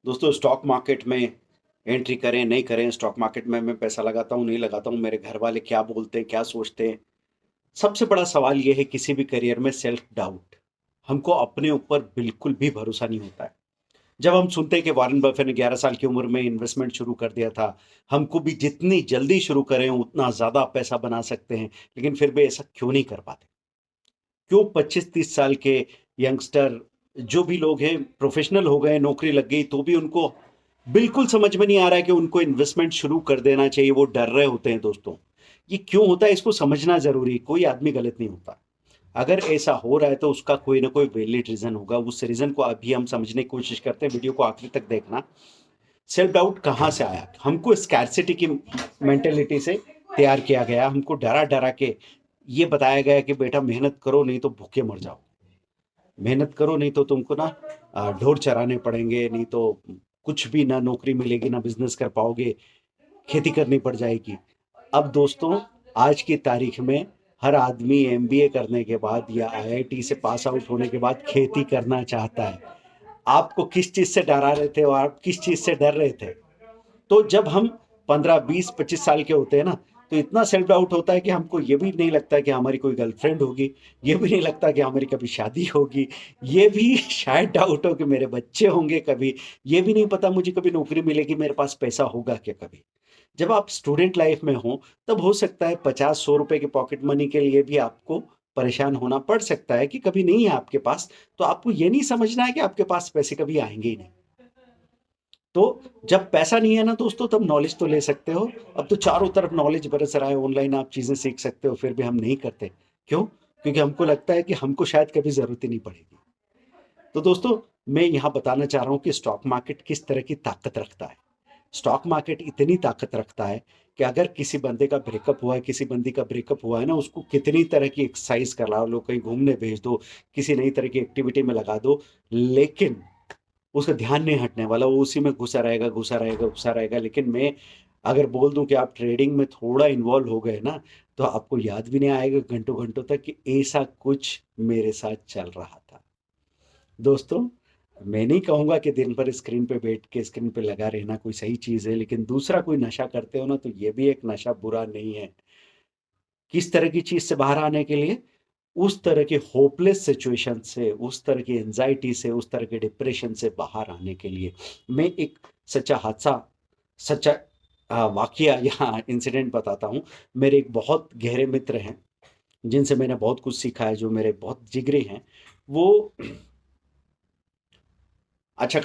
दोस्तों stock market में entry करें नहीं करें, स्टॉक मार्केट में मैं पैसा लगाता हूँ नहीं लगाता हूँ, मेरे घर वाले क्या बोलते हैं क्या सोचते हैं। सबसे बड़ा सवाल ये है किसी भी करियर में सेल्फ डाउट। हमको अपने ऊपर बिल्कुल भी भरोसा नहीं होता है। जब हम सुनते हैं कि वॉरेन बफे ने 11 साल की उम्र में इन्वेस्टमेंट शुरू कर दिया था, हमको भी जितनी जल्दी शुरू करें उतना ज्यादा पैसा बना सकते हैं, लेकिन फिर भी ऐसा क्यों नहीं कर पाते? क्यों 25-30 साल के यंगस्टर, जो भी लोग हैं, प्रोफेशनल हो गए, नौकरी लग गई, तो भी उनको बिल्कुल समझ में नहीं आ रहा है कि उनको इन्वेस्टमेंट शुरू कर देना चाहिए, वो डर रहे होते हैं दोस्तों। ये क्यों होता है इसको समझना जरूरी है, कोई आदमी गलत नहीं होता। अगर ऐसा हो रहा है तो उसका कोई ना कोई वैलिड रीजन होगा, उस रीजन को अभी हम समझने की कोशिश करते हैं, वीडियो को आखिर तक देखना। सेल्फ डाउट कहाँ से आया? हमको स्कैर्सिटी की मेंटेलिटी से तैयार किया गया, हमको डरा डरा के ये बताया गया कि बेटा मेहनत करो नहीं तो भूखे मर जाओ, मेहनत करो नहीं तो तुमको ना ढोर चराने पड़ेंगे, नहीं तो कुछ भी ना नौकरी मिलेगी ना बिजनेस कर पाओगे, खेती करनी पड़ जाएगी। अब दोस्तों आज की तारीख में हर आदमी एमबीए करने के बाद या आईआईटी से पास आउट होने के बाद खेती करना चाहता है। आपको किस चीज से डरा रहे थे और आप किस चीज से डर रहे थे? तो जब हम 15, 20, 25 साल के होते हैं ना, तो इतना सेल्फ डाउट होता है कि हमको ये भी नहीं लगता कि हमारी कोई गर्लफ्रेंड होगी, ये भी नहीं लगता कि हमारी कभी शादी होगी, ये भी शायद डाउट हो कि मेरे बच्चे होंगे कभी, ये भी नहीं पता मुझे कभी नौकरी मिलेगी, मेरे पास पैसा होगा क्या कभी। जब आप स्टूडेंट लाइफ में हो तब हो सकता है 50-100 रुपए की पॉकेट मनी के लिए भी आपको परेशान होना पड़ सकता है कि कभी नहीं है आपके पास। तो आपको ये नहीं समझना है कि आपके पास पैसे कभी आएंगे ही नहीं। तो जब पैसा नहीं है ना दोस्तों, तब नॉलेज तो ले सकते हो। अब तो चारों तरफ नॉलेज बरस रहा है, ऑनलाइन आप चीजें सीख सकते हो, फिर भी हम नहीं करते। क्यों? क्योंकि हमको लगता है कि हमको शायद कभी जरूरत ही नहीं पड़ेगी। तो दोस्तों मैं यहाँ बताना चाह रहा हूँ कि स्टॉक मार्केट किस तरह की ताकत रखता है। स्टॉक मार्केट इतनी ताकत रखता है कि अगर किसी बंदे का ब्रेकअप हुआ है, किसी बंदी का ब्रेकअप हुआ है ना, उसको कितनी तरह की एक्सरसाइज करा लो, कहीं घूमने भेज दो, किसी नई तरह की एक्टिविटी में लगा दो, लेकिन उसका ध्यान नहीं हटने वाला, वो उसी में घुसा रहेगा घुसा रहेगा घुसा रहेगा। लेकिन मैं अगर बोल दूं कि आप ट्रेडिंग में थोड़ा इन्वॉल्व हो गए ना, तो आपको याद भी नहीं आएगा घंटों घंटों तक कि ऐसा कुछ मेरे साथ चल रहा था। दोस्तों मैं नहीं कहूंगा कि दिन भर स्क्रीन पे बैठ के स्क्रीन पे लगा रहना कोई सही चीज है, लेकिन दूसरा कोई नशा करते हो ना, तो ये भी एक नशा बुरा नहीं है। किस तरह की चीज से बाहर आने के लिए? उस तरह के होपलेस सिचुएशन से, उस तरह की एंजाइटी से, उस तरह के डिप्रेशन से बाहर आने के लिए। मैं एक सच्चा हादसा, सच्चा वाकया या इंसिडेंट बताता हूँ। मेरे एक बहुत गहरे मित्र हैं जिनसे मैंने बहुत कुछ सीखा है, जो मेरे बहुत जिगरी हैं। वो अच्छा